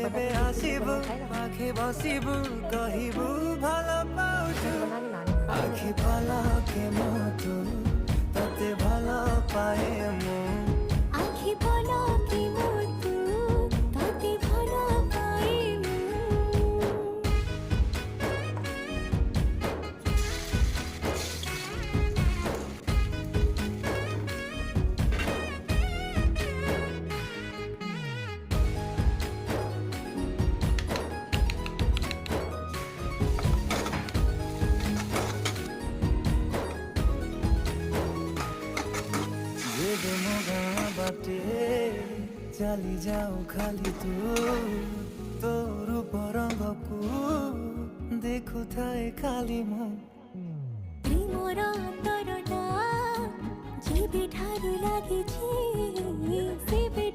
যেবে আসিবু পাখি বসিবু কহিবু ভাল পাউছু আখি পলকে মতো ততে ভাল পায়ে মু আখি পলকে মতো ততে ভাল পাই যেবে মগা বাটে চালি যাও খালি তু তোর রূপ রঙকু দেখুথাए খালি মু প্রেমର ଅନ୍ତରଟା ଯେବେ ଠାରୁ ଲାଗିଛି ସେବେ